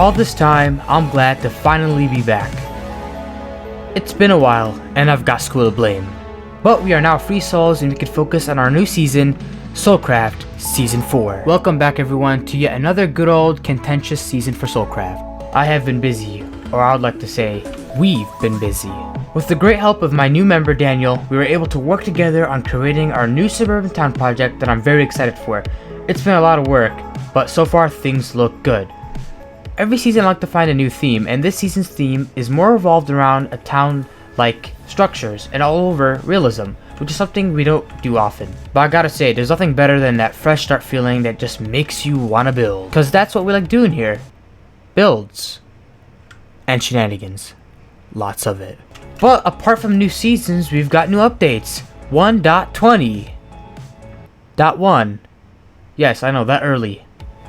all this time, I'm glad to finally be back. It's been a while, and I've got school to blame. But we are now free souls and we can focus on our new season, SoulCraft Season 4. Welcome back everyone to yet another good old contentious season for SoulCraft. I have been busy, or I would like to say, we've been busy. With the great help of my new member Daniel, we were able to work together on creating our new suburban town project that I'm very excited for. It's been a lot of work, but so far things look good. Every season I like to find a new theme, and this season's theme is more revolved around a town-like structures and all over realism, which is something we don't do often. But I gotta say, there's nothing better than that fresh start feeling that just makes you wanna build. Cause that's what we like doing here. Builds. And shenanigans. Lots of it. But apart from new seasons, we've got new updates. 1.20.1. Yes, I know, that early.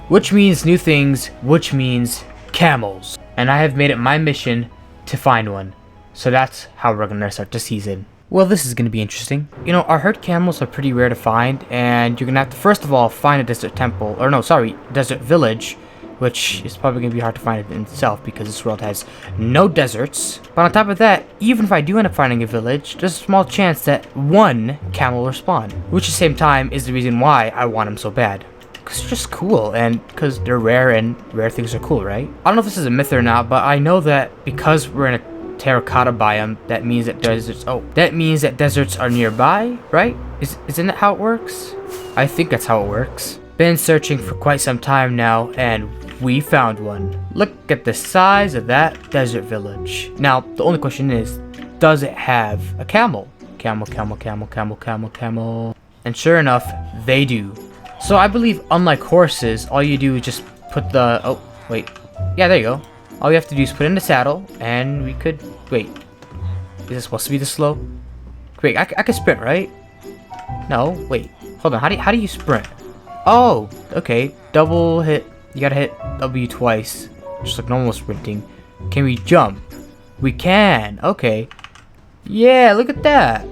Which means new things, which means camels. And I have made it my mission to find one. So that's how we're gonna start the season. Well, this is gonna be interesting. You know, our herd camels are pretty rare to find, and you're gonna have to first of all find a desert temple, or no, sorry, desert village, which is probably gonna be hard to find in itself because this world has no deserts. But on top of that, even if I do end up finding a village, there's a small chance that one camel will spawn, which at the same time is the reason why I want them so bad. Because they're just cool, and because they're rare, and rare things are cool, right? I don't know if this is a myth or not, but I know that because we're in a terracotta biome, that means that deserts are nearby, right? Isn't that how it works? I think that's how it works. Been searching for quite some time now, and we found one. Look at the size of that desert village. Now, the only question is, does it have a camel? Camel. And sure enough, they do. So I believe, unlike horses, all you do is just put the... Oh, wait. Yeah, there you go. All you have to do is put in the saddle, and we could... Wait. Is this supposed to be this slow? Wait, I can sprint, right? No, wait. Hold on, how do you sprint? Oh, okay. Double hit. You gotta hit W twice. Just like normal sprinting. Can we jump? We can. Okay. Yeah, look at that.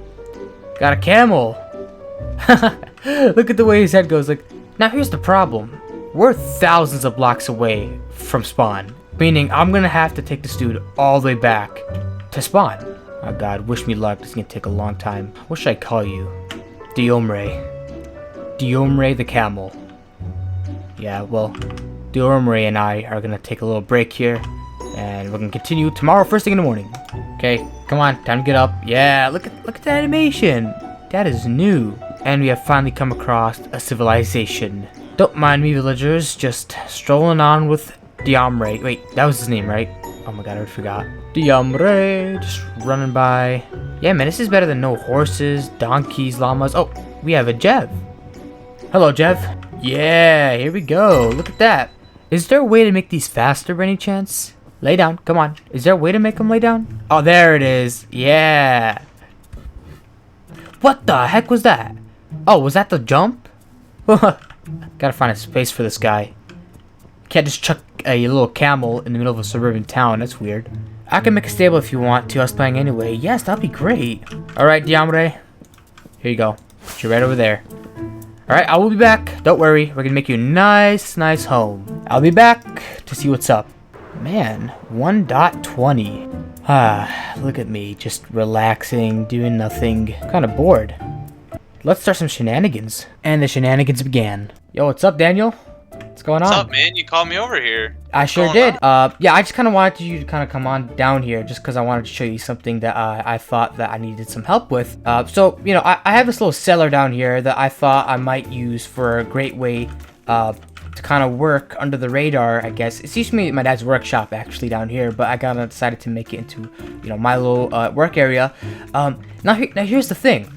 Got a camel. Look at the way his head goes. Like, now here's the problem. We're thousands of blocks away from spawn. Meaning, I'm gonna have to take this dude all the way back to spawn. Oh god, wish me luck. This is gonna take a long time. What should I call you? Diomre. Diomre the camel. Yeah, well, Diomre and I are gonna take a little break here. And we're gonna continue tomorrow first thing in the morning. Okay, come on, time to get up. Yeah, look at the animation. That is new. And we have finally come across a civilization. Don't mind me, villagers, just strolling on with Diomre. Wait, that was his name, right? Oh my god, I already forgot. Diomre, just running by. Yeah, man, this is better than no horses, donkeys, llamas. Oh, we have a Jev. Hello, Jev. Yeah, here we go. Look at that. Is there a way to make these faster by any chance? Lay down, come on. Is there a way to make them lay down? Oh, there it is. Yeah. What the heck was that? Oh, was that the jump? Gotta find a space for this guy. Can't just chuck a little camel in the middle of a suburban town. That's weird. I can make a stable if you want to. I was playing anyway. Yes, that'd be great. Alright, Diomre. Here you go. Put you right over there. Alright, I will be back. Don't worry. We're gonna make you a nice home. I'll be back to see what's up. Man, 1.20. Ah, look at me. Just relaxing, doing nothing. Kinda bored. Let's start some shenanigans. And the shenanigans began. Yo, what's up, Daniel? What's going on? What's up, man? You called me over here. I sure did. Yeah, I just kind of wanted you to kind of come on down here just because I wanted to show you something that I thought that I needed some help with. So, you know, I have this little cellar down here that I thought I might use for a great way to kind of work under the radar, I guess. It's used to be my dad's workshop, actually, down here, but I kind of decided to make it into, you know, my little work area. Now here's the thing.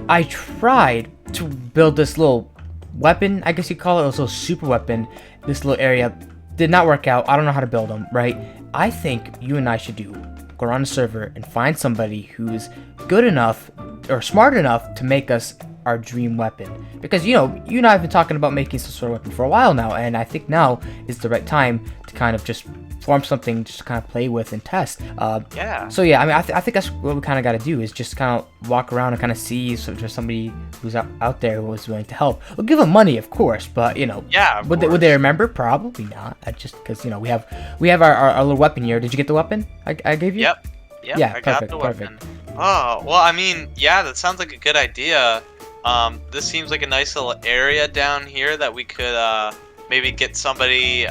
I tried to build this little weapon, I guess you call it, a little super weapon. This little area did not work out. I don't know how to build them, right? I think you and I should go around the server and find somebody who's good enough or smart enough to make us our dream weapon. Because, you know, you and I have been talking about making some sort of weapon for a while now, and I think now is the right time to kind of just form something just to kind of play with and test. Yeah. So yeah, I mean, I think that's what we kind of got to do is just kind of walk around and kind of see if there's somebody who's out there who is willing to help. We'll give them money, of course, but you know, Yeah. would they remember? Probably not. Just because, you know, we have our little weapon here. Did you get the weapon I gave you? Yep. Yeah, I got perfect, the weapon. perfect. Oh, well, I mean, yeah, that sounds like a good idea. This seems like a nice little area down here that we could maybe get somebody,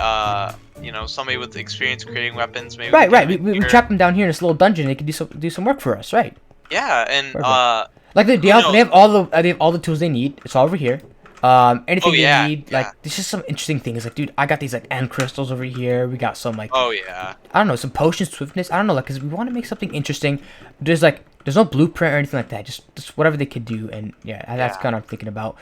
you know, somebody with experience creating weapons. Maybe Right. We trap them down here in this little dungeon. They can do some work for us, right? Yeah, and Perfect. Like they have all the tools they need. It's all over here. Anything they need, like there's just some interesting things. Like, dude, I got these like end crystals over here. We got some like I don't know, some potions, swiftness. I don't know, like, cause we want to make something interesting. There's no blueprint or anything like that. Just whatever they could do, and that's kind of what I'm thinking about.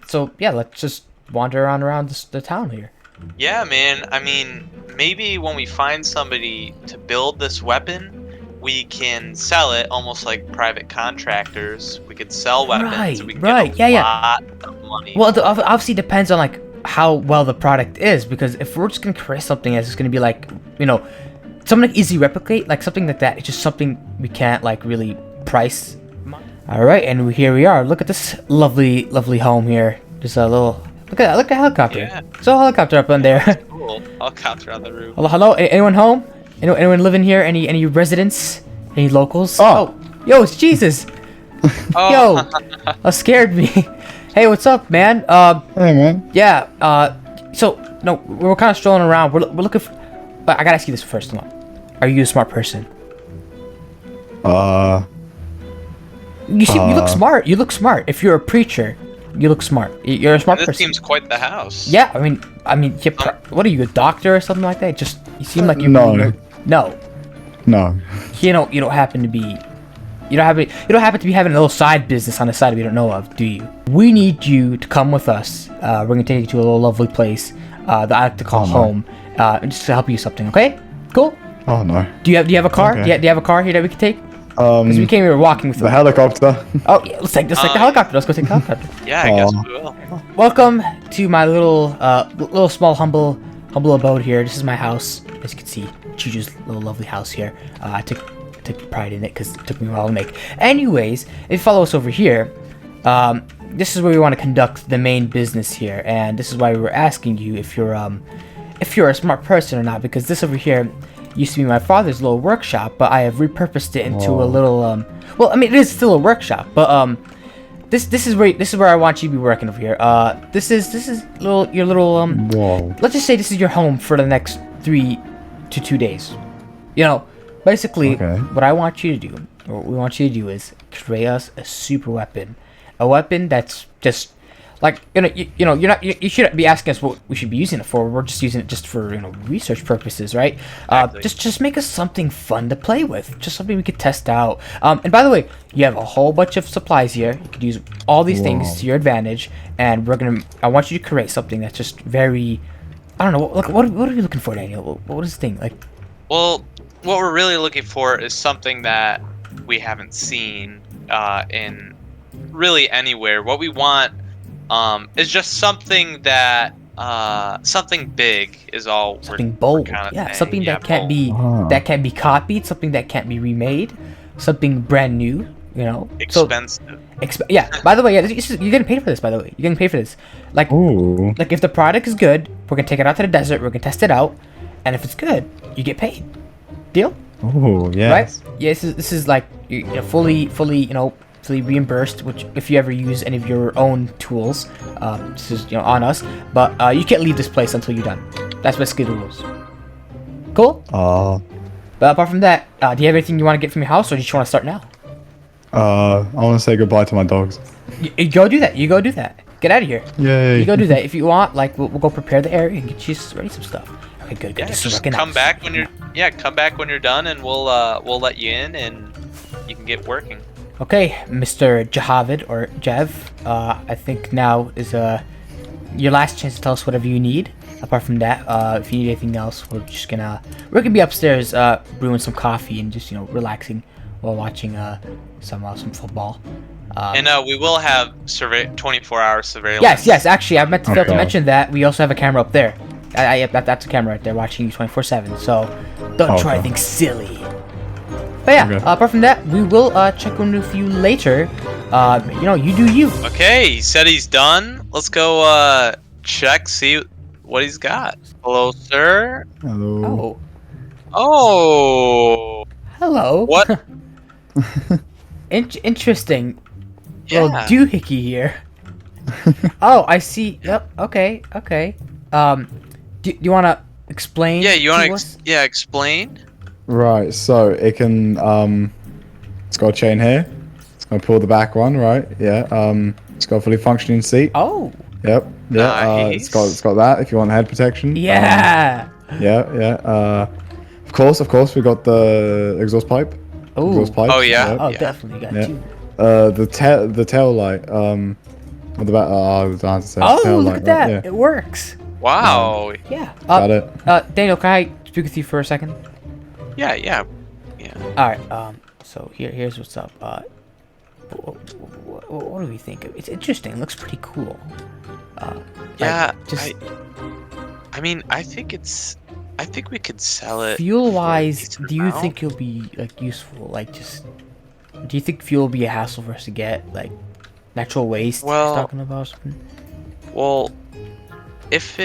So yeah, let's just wander around the town here. Yeah, man. I mean, maybe when we find somebody to build this weapon, we can sell it almost like private contractors. We could sell weapons. And we can get a lot of money. Well, it obviously depends on like how well the product is, because if we're just gonna create something that's just gonna be like, you know, something like easy replicate, like something like that, it's just something we can't like really price. All right, and here we are. Look at this lovely home here. Just a little look at a helicopter. Yeah. There's a helicopter up on there. That's cool. Helicopter on the roof. Hello. Anyone home? Anyone living here? Any residents? Any locals? Oh. Yo, it's Jesus. Oh. Yo, that scared me. Hey, what's up, man? Hey, man. Yeah. So no, we're kind of strolling around. We're looking for. But I gotta ask you this first. Hold on. Are you a smart person? You look smart. You look smart. If you're a preacher, you look smart. You're a smart person. This seems quite the house. Yeah, I mean, what are you, a doctor or something like that? Just you seem like you. No. No. You don't happen to be. You don't happen to be having a little side business on the side we don't know of, do you? We need you to come with us. We're gonna take you to a little lovely place that I like to call home, just to help you with something. Okay? Cool. Oh no. Do you have a car? Okay. Do you have a car here that we can take? Because we came here walking with the helicopter. Oh, yeah, let's take the helicopter. Let's go take the helicopter. Yeah, I guess we will. Welcome to my little small humble abode here. This is my house. As you can see, Juju's little lovely house here. I took pride in it because it took me a while to make. Anyways, if you follow us over here, this is where we want to conduct the main business here, and this is why we were asking you if you're a smart person or not, because this over here used to be my father's little workshop, but I have repurposed it into a little well, I mean, it is still a workshop, but this is where I want you to be working over here. This is your little Whoa. let's just say this is your home for the next 3 to 2 days. You know, basically what I want you to do, or what we want you to do, is create us a super weapon, a weapon that's just like, you shouldn't be asking us what we should be using it for. We're just using it just for, research purposes, right? Exactly. Just make us something fun to play with, just something we could test out. And by the way, you have a whole bunch of supplies here. You could use all these things to your advantage, and I want you to create something that's just very, I don't know. What are you looking for, Daniel? What is the thing like? Well, what we're really looking for is something that we haven't seen in really anywhere. What we want is just something that something big is all. Something bold, something that can't be copied, something that can't be remade, something brand new. Expensive. By the way, you're getting paid for this. By the way, you're getting paid for this. Like if the product is good, we're gonna take it out to the desert. We're gonna test it out, and if it's good, you get paid. Deal? Oh yeah. Right? Yeah. This is like fully reimbursed. Which if you ever use any of your own tools, this is on us. But you can't leave this place until you're done. That's basically the rules. Cool. But apart from that, do you have anything you want to get from your house, or do you just want to start now? I want to say goodbye to my dogs. You go do that. Get out of here. Yay. You go do that. If you want, like, we'll go prepare the area and get you ready some stuff. Okay, good. Yeah, just come back when you're done, and we'll let you in, and you can get working. Okay, Mr. Jahavid or Jev. I think now is your last chance to tell us whatever you need. Apart from that, if you need anything else, we're gonna be upstairs brewing some coffee and just relaxing while watching some football. And we will have 24-hour surveillance. Yes. Actually, I meant to fail to Okay. mention that we also have a camera up there. That's a camera right there watching you 24/7. So don't try Okay. anything silly. But yeah, Okay. apart from that, we will check in with you later. You do you. Okay, he said he's done. Let's go check, see what he's got. Hello, sir. Hello. Oh, Hello. What? Interesting. yeah. Little doohickey here. Oh, I see. Yep. Okay. Do you want to explain? Yeah, you to want us? to explain? Right, so it can it's got a chain here. It's gonna pull the back one, right? Yeah. It's got a fully functioning seat. Oh. Yep. Yeah. It's got that if you want head protection. Yeah. Yeah. Of course we got the exhaust pipe. Oh. Exhaust pipe. Oh, yeah. Oh, Yeah. definitely got Yeah. you. The tail light. What about I was about to say Oh, tail look light, at that! right? Yeah. It works. Wow. Yeah. Got it. Daniel, can I speak with you for a second? Yeah. All right. So here's what's up. What do we think? It's interesting. It looks pretty cool. Yeah. Just I mean, I think we could sell it. fuel for a wise, decent do you amount. think it'll be like useful? Like, just do you think fuel will be a hassle for us to get? Like, natural waste. Well- We're talking about something. Well, if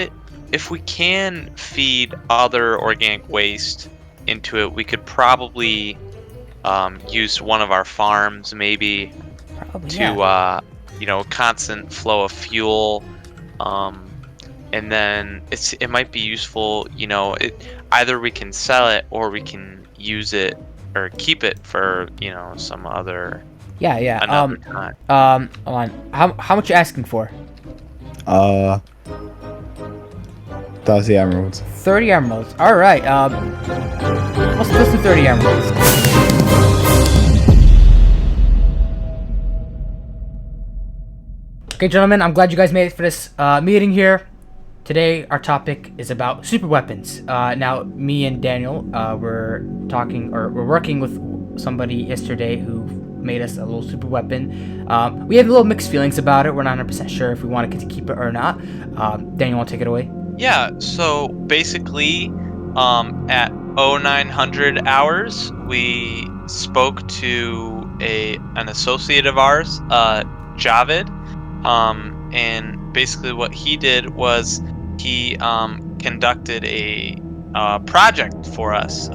we can feed other organic waste into it, we could probably use one of our farms maybe Probably. to constant flow of fuel, and then it might be useful. Either we can sell it or we can use it or keep it for some other Yeah. another time. Hold on. How much you asking for? 30 emeralds. 30 emeralds. All right. Let's do 30 emeralds. Okay, gentlemen, I'm glad you guys made it for this meeting here. Today, our topic is about super weapons. Now, me and Daniel, we're working with somebody yesterday who made us a little super weapon. We have a little mixed feelings about it. We're not 100% sure if we want to keep it or not. Daniel, want to take it away? Yeah, so basically, at 0900 hours, we spoke to an associate of ours, Javed, and basically what he did was he conducted a project for us.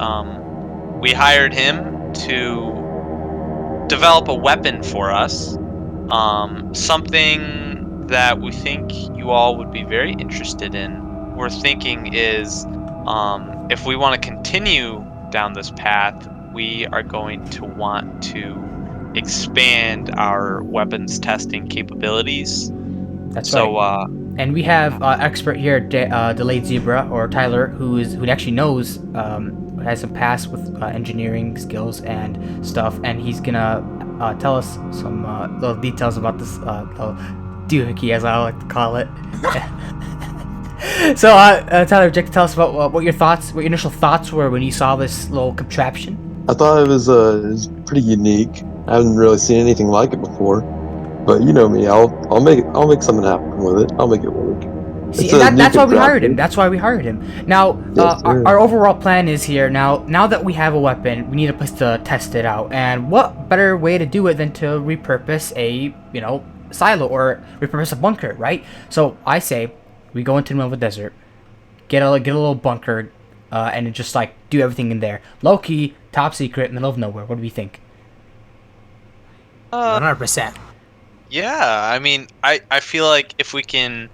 We hired him to develop a weapon for us, something that we think you all would be very interested in. We're thinking is if we want to continue down this path, we are going to want to expand our weapons testing capabilities. That's So, right. And we have expert here, Delayed Zebra, or Tyler, who actually knows, has some past with engineering skills and stuff, and he's gonna tell us some little details about this little doohickey, as I like to call it. So, Tyler, would you like to tell us about what your initial thoughts were when you saw this little contraption? I thought it was pretty unique. I haven't really seen anything like it before. But you know me, I'll make something happen with it. I'll make it work. See, It's a new that's why we hired contraption. him. That's why we hired him. Now, Yes, sir. our overall plan is here. Now that we have a weapon, we need a place to test it out. And what better way to do it than to repurpose a silo or repurpose a bunker, right? So I say we go into the middle of a desert, get a little bunker, and just like do everything in there, low key, top secret, middle of nowhere. What do we think? 100%. yeah, I mean, I feel like if we can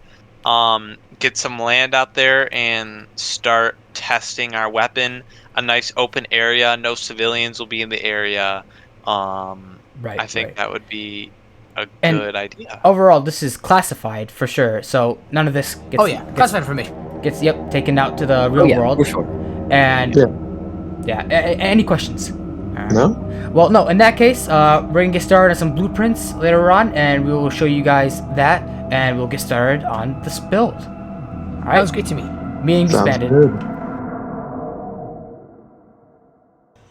get some land out there and start testing our weapon, a nice open area, no civilians will be in the area. Right. I think right. that would be a And- good idea. Overall, this is classified for sure. So none of this gets classified for me. gets taken out to the real world. for sure. And Yeah. any questions? No? Well, no. In that case, we're gonna get started on some blueprints later on, and we will show you guys that, and we'll get started on this build. All That right. was great to me. Meeting Sounds expanded. good.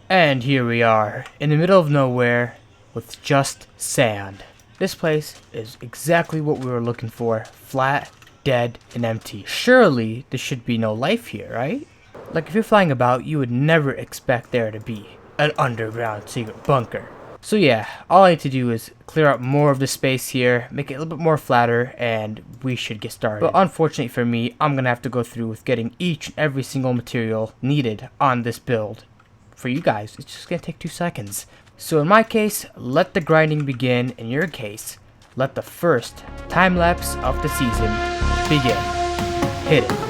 And here we are in the middle of nowhere with just sand. This place is exactly what we were looking for. Flat, dead, and empty. Surely there should be no life here, right? Like if you're flying about, you would never expect there to be an underground secret bunker. So yeah, all I need to do is clear out more of the space here, make it a little bit more flatter, and we should get started. But unfortunately for me, I'm gonna have to go through with getting each and every single material needed on this build. For you guys, it's just gonna take 2 seconds. So in my case, let the grinding begin. In your case, let the first time lapse of the season begin. Hit it.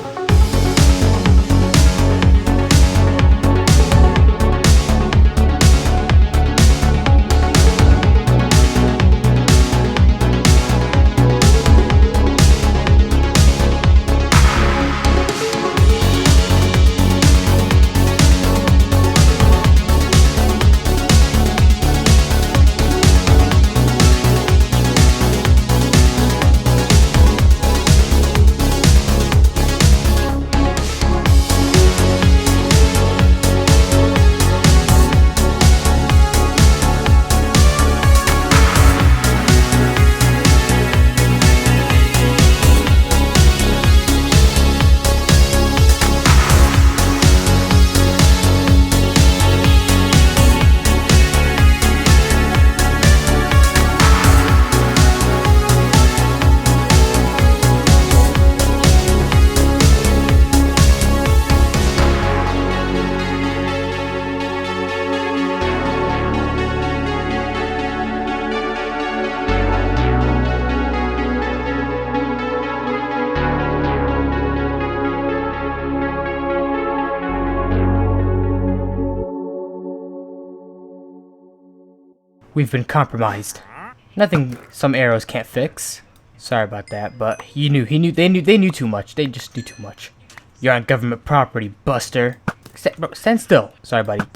We've been compromised. Nothing some arrows can't fix. Sorry about that, but they knew too much. They just knew too much. You're on government property, Buster. Bro, stand still. Sorry, buddy.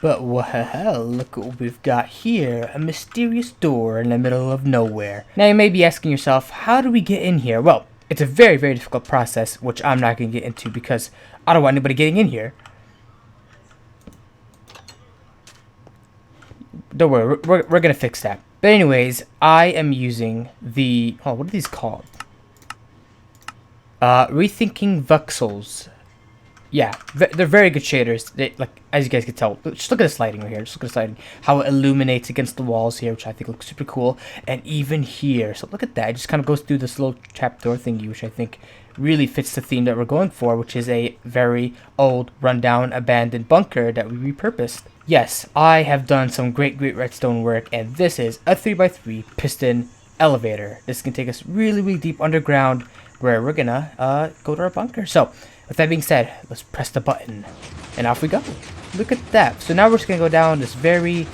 But well, look what we've got here. A mysterious door in the middle of nowhere. Now you may be asking yourself, how do we get in here? Well, it's a very, very difficult process, which I'm not going to get into because I don't want anybody getting in here. Don't worry, we're gonna fix that. But anyways, I am using the... Oh, what are these called? Rethinking voxels. Yeah, they're very good shaders. They, like, as you guys can tell, just look at this lighting right here. Just look at this lighting. How it illuminates against the walls here, which I think looks super cool. And even here. So look at that. It just kind of goes through this little trapdoor thingy, which I think really fits the theme that we're going for, which is a very old, rundown, abandoned bunker that we repurposed. Yes, I have done some great redstone work, and this is a 3x3 piston elevator. This can take us really, really deep underground, where we're gonna go to our bunker. So, with that being said, let's press the button, and off we go. Look at that. So now we're just gonna go down this very,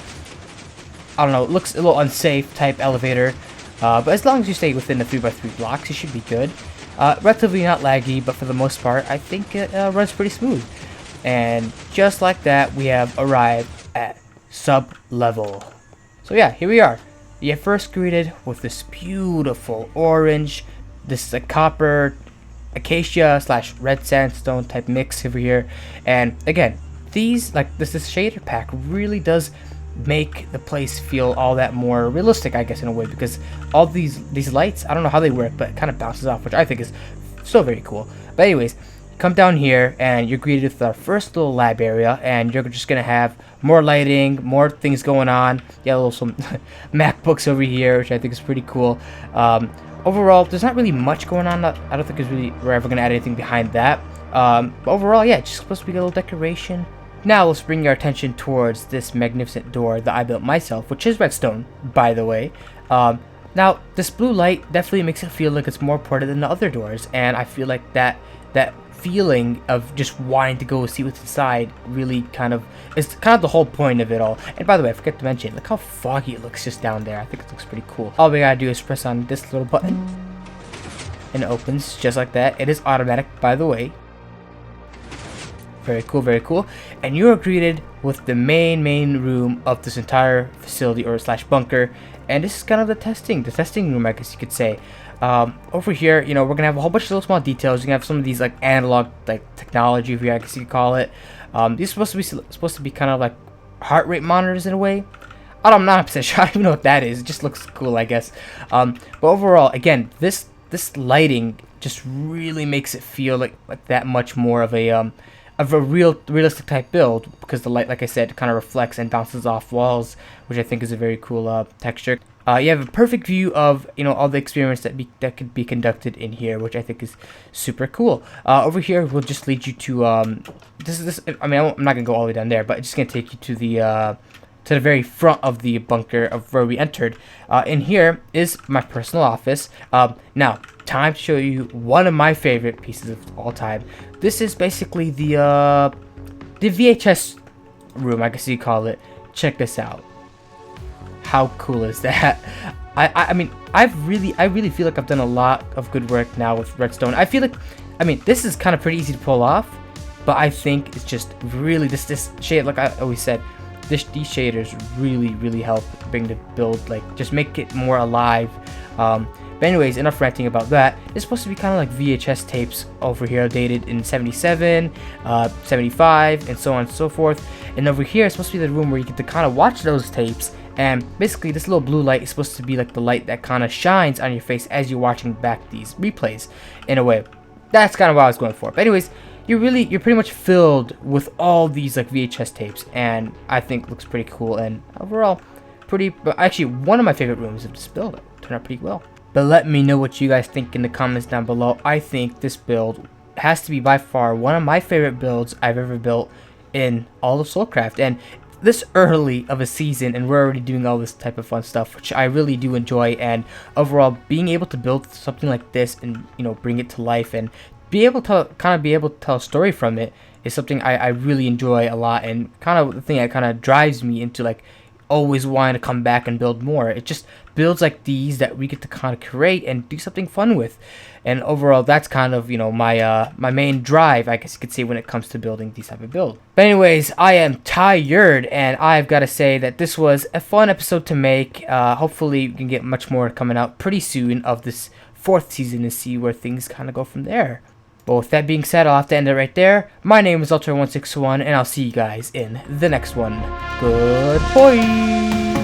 I don't know, it looks a little unsafe type elevator, but as long as you stay within the 3x3 blocks, you should be good. Relatively not laggy, but for the most part, I think it runs pretty smooth. And just like that, we have arrived at sub-level. So yeah, here we are. You're first greeted with this beautiful orange, this is a copper, acacia / red sandstone type mix over here. And again, these, like this shader pack really does make the place feel all that more realistic, I guess, in a way, because all these lights, I don't know how they work, but it kind of bounces off, which I think is so very cool. But anyways, come down here and you're greeted with our first little lab area, and you're just gonna have more lighting, more things going on. Yeah, some MacBooks over here, which I think is pretty cool. Overall, there's not really much going on. I don't think we're ever gonna add anything behind that. But overall, yeah, it's just supposed to be a little decoration. Now let's bring our attention towards this magnificent door that I built myself, which is redstone, by the way. Now, this blue light definitely makes it feel like it's more ported than the other doors, and I feel like that feeling of just wanting to go see what's inside really kind of is kind of the whole point of it all. And by the way, I forgot to mention, look how foggy it looks just down there. I think it looks pretty cool. All we gotta do is press on this little button, and it opens just like that. It is automatic, by the way. Very cool, very cool. And you are greeted with the main room of this entire facility or / bunker. And this is kind of the testing room, I guess you could say. Over here, you know, we're gonna have a whole bunch of little small details. You're gonna have some of these like analog technology over here, I guess you could call it. These are supposed to be kind of like heart rate monitors in a way. I'm not upset. I don't even know what that is. It just looks cool, I guess. But overall, again, this lighting just really makes it feel like that much more of a realistic type build, because the light, like I said, kind of reflects and bounces off walls, which I think is a very cool texture. You have a perfect view of all the experiments that could be conducted in here, which I think is super cool. Over here, we'll just lead you to this. I mean, I'm not gonna go all the way down there, but it's just gonna take you to the very front of the bunker of where we entered. In here is my personal office. Now, time to show you one of my favorite pieces of all time. This is basically the VHS room, I guess you call it. Check this out. How cool is that? I mean, I really feel like I've done a lot of good work now with redstone. I feel like, I mean, this is kind of pretty easy to pull off, but I think it's just really this shade, like I always said, these shaders really help bring the build, like, just make it more alive. But anyways, enough ranting about that. It's supposed to be kind of like VHS tapes over here, dated in 77, 75, and so on and so forth. And over here, it's supposed to be the room where you get to kind of watch those tapes. And basically, this little blue light is supposed to be like the light that kind of shines on your face as you're watching back these replays. In a way, that's kind of what I was going for. But anyways, you're pretty much filled with all these like VHS tapes, and I think it looks pretty cool. And overall, actually one of my favorite rooms of this build. It turned out pretty well. But let me know what you guys think in the comments down below. I think this build has to be by far one of my favorite builds I've ever built in all of SoulCraft. And this early of a season, and we're already doing all this type of fun stuff, which I really do enjoy. And overall, being able to build something like this and bring it to life and be able to tell a story from it is something I really enjoy a lot, and kind of the thing that kind of drives me into like always wanting to come back and build more. It just builds like these that we get to kind of create and do something fun with. And overall, that's kind of my main drive, I guess you could say, when it comes to building these type of builds. But anyways, I am tired, and I've got to say that this was a fun episode to make. Hopefully we can get much more coming out pretty soon of this 4th season and see where things kind of go from there. But with that being said, I'll have to end it right there. My name is Ultra161, and I'll see you guys in the next one. Goodbye.